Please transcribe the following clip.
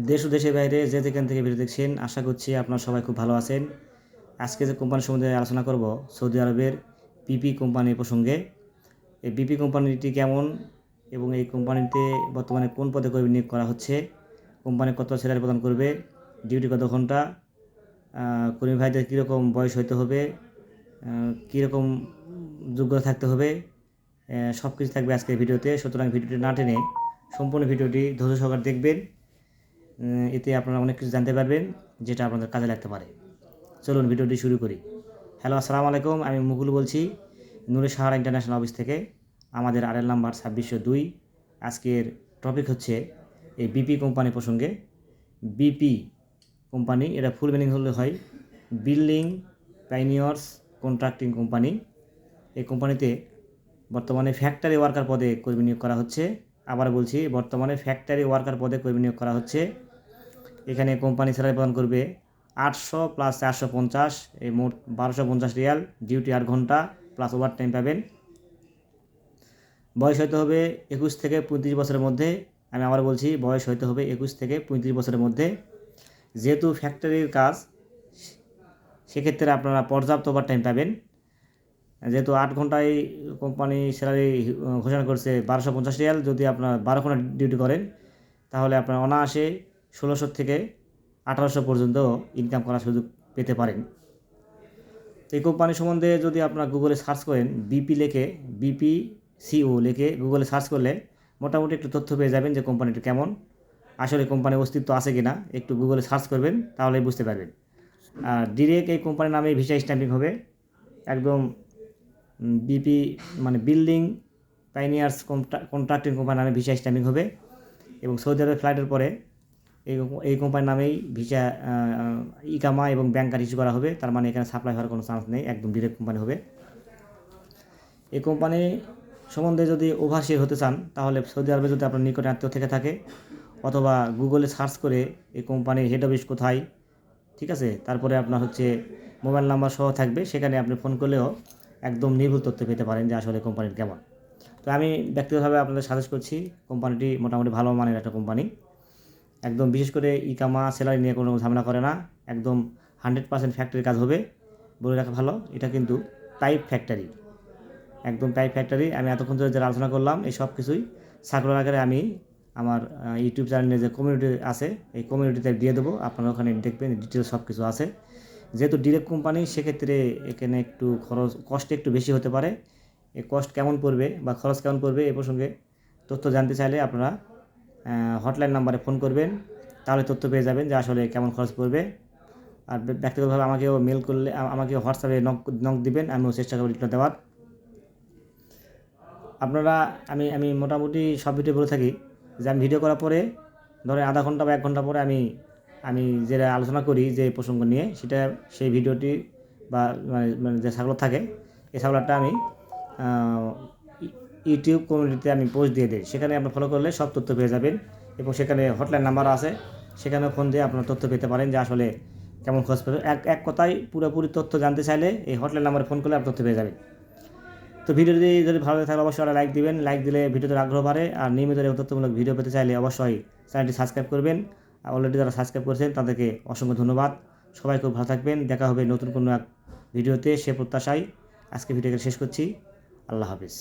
দেশ ও দেশের বাইরে যে যেখান থেকে ভিডিও দেখছেন, আশা করছি আপনারা সবাই খুব ভালো আছেন। আজকে যে কোম্পানি সম্বন্ধে আলোচনা করব, সৌদি আরবের বিপি কোম্পানির প্রসঙ্গে। এই বিপি কোম্পানিটি কেমন এবং এই কোম্পানিতে বর্তমানে কোন পদে কর্মী নিয়োগ করা হচ্ছে, কোম্পানি কত স্যালারি প্রদান করবে, ডিউটি কত ঘন্টা, কর্মী ভাইদের কীরকম বয়স হতে হবে, কীরকম যোগ্যতা থাকতে হবে, সব কিছু থাকবে আজকের ভিডিওতে। সুতরাং ভিডিওটি না টেনে সম্পূর্ণ ভিডিওটি ধৈর্য সহকারে দেখবেন। এতে আপনারা অনেক কিছু জানতে পারবেন যেটা আপনাদের কাজে লাগতে পারে। চলুন ভিডিওটি শুরু করি। হ্যালো, আসসালামু আলাইকুম। আমি মুকুল বলছি নূরে সাহারা ইন্টারন্যাশনাল অফিস থেকে। আমাদের আরএল নাম্বার 2602। আজকের টপিক হচ্ছে এই বিপি কোম্পানি প্রসঙ্গে। বিপি কোম্পানি, এটা ফুল মিনিং হলে হয় বিল্ডিং পাইনিয়ার্স কন্ট্রাক্টিং কোম্পানি। এই কোম্পানিতে বর্তমানে ফ্যাক্টরি ওয়ার্কার পদে কর্মী নিয়োগ করা হচ্ছে। আবার বলছি, বর্তমানে ফ্যাক্টরি ওয়ার্কার পদে কর্মী নিয়োগ করা হচ্ছে। এখানে কোম্পানি স্যালারি প্রদান করবে 800 প্লাস 450, এই মোট 1250 রিয়াল। ডিউটি 8 ঘন্টা প্লাস ওভার টাইম পাবেন। বয়স হতে হবে 21 থেকে 35 বছরের মধ্যে। আমি আবার বলছি, বয়স হতে হবে 21 থেকে 35 বছরের মধ্যে। যেহেতু ফ্যাক্টরির কাজ, সেক্ষেত্রে আপনারা পর্যাপ্ত ওভার টাইম পাবেন। যেহেতু 8 ঘন্টায় কোম্পানি স্যালারি ঘোষণা করছে 1250 রিয়াল, যদি আপনারা 12 ঘন্টা ডিউটি করেন তাহলে আপনারা অনায়াসে 1600 থেকে 1800 পর্যন্ত ইনকাম করার সুযোগ পেতে পারেন। এই কোম্পানি সম্বন্ধে যদি আপনারা গুগলে সার্চ করেন, বিপি সিও লিখে গুগলে সার্চ করলে মোটামুটি একটু তথ্য পেয়ে যাবেন যে কোম্পানিটা কেমন, আসলে কোম্পানির অস্তিত্ব আছে কি না। একটু গুগলে সার্চ করবেন, তাহলেই বুঝতে পারবেন। আর ডিরেক্ট এই কোম্পানির নামে ভিসা স্ট্যাম্পিং হবে। একদম বিপি মানে বিল্ডিং পাইনিয়ার্স কন্ট্রাক্টিং কোম্পানির নামে ভিসা স্ট্যাম্পিং হবে এবং সৌদি আরবে ফ্লাইটের পরে এই কোম্পানির নামেই ভিসা ইকামা এবং ব্যাংক কার্ড ইস্যু করা হবে। তার মানে এখানে সাপ্লাই হওয়ার কোনো চান্স নেই, একদম ডিরেক্ট কোম্পানি হবে। এই কোম্পানি সম্বন্ধে যদি ওভারসিয়ার হতে চান, তাহলে সৌদি আরবে যদি আপনার নিকটে আত্মীয় থেকে থাকে, অথবা গুগলে সার্চ করে এই কোম্পানির হেড অফিস কোথায়, ঠিক আছে, তারপরে আপনার হচ্ছে মোবাইল নাম্বার সহ থাকবে, সেখানে আপনি ফোন করলেও একদম নির্ভুল তথ্য পেতে পারেন যে আসলে কোম্পানির কেমন। তো আমি ব্যক্তিগতভাবে আপনাদের সাজেস্ট করছি, কোম্পানিটি মোটামুটি ভালো মানের একটা কোম্পানি। একদম বিশেষ করে ইকামা স্যালারি নিয়ে কোনো ঝামেলা করে না। একদম 100% ফ্যাক্টরির কাজ হবে। বলে রাখা ভালো, এটা কিন্তু টাইপ ফ্যাক্টরি, একদম টাইপ ফ্যাক্টরি। আমি এতক্ষণ ধরে যারা আলোচনা করলাম, এই সব কিছুই সার্কুলার আকারে আমি আমার ইউটিউব চ্যানেলে যে কমিউনিটি আছে, এই কমিউনিটিতে দিয়ে দেবো। আপনারা ওখানে দেখবেন, ডিটেলস সব কিছু আছে। যেহেতু ডিরেক্ট কোম্পানি, সেক্ষেত্রে এখানে একটু কষ্ট একটু বেশি হতে পারে। এই কষ্ট কেমন পড়বে বা খরচ কেমন পড়বে, এ প্রসঙ্গে তথ্য জানতে চাইলে আপনারা হটলাইন নাম্বারে ফোন করবেন, তাহলে তথ্য পেয়ে যাবেন যে আসলে কেমন খরচ পড়বে। আর ব্যক্তিগতভাবে আমাকেও মেল করলে, আমাকে হোয়াটসঅ্যাপে নক দিবেন, আমিও চেষ্টা করব রিপ্লাই দেওয়ার। আপনারা আমি মোটামুটি সব ভিডিও বলে থাকি যে আমি ভিডিও করার পরে ধরেন আধা ঘন্টা বা 1 ঘন্টা পরে আমি যেটা আলোচনা করি যে প্রসঙ্গ নিয়ে, সেটা সেই ভিডিওটি বা মানে যে সার্কুলার থাকে, এই সার্কুলারটা আমি ইউটিউব কমিউনিটিতে আমি পোস্ট দিয়ে দিই। সেখানে আপনি ফলো করলে সব তথ্য পেয়ে যাবেন এবং সেখানে হটলাইন নাম্বার আছে, সেখানে ফোন দিয়ে আপনার তথ্য পেতে পারেন যে আসলে কেমন খরচ পাবে। এক কথায় পুরোপুরি তথ্য জানতে চাইলে এই হটলাইন নাম্বারে ফোন করলে আপনি তথ্য পেয়ে যাবেন। তো ভিডিওটি যদি ভালো লাগে অবশ্যই লাইক দিবেন। লাইক দিলে ভিডিওতে আগ্রহ বাড়ে। আর নিয়মিত এবং তথ্যমূলক ভিডিও পেতে চাইলে অবশ্যই চ্যানেলটি সাবস্ক্রাইব করবেন। অলরেডি যারা সাবস্ক্রাইব করেছেন তাদেরকে অসংখ্য ধন্যবাদ। সবাই খুব ভালো থাকবেন। দেখা হবে নতুন কোনো এক ভিডিওতে, সে প্রত্যাশায় আজকে ভিডিওকে শেষ করছি। আল্লাহ হাফিজ।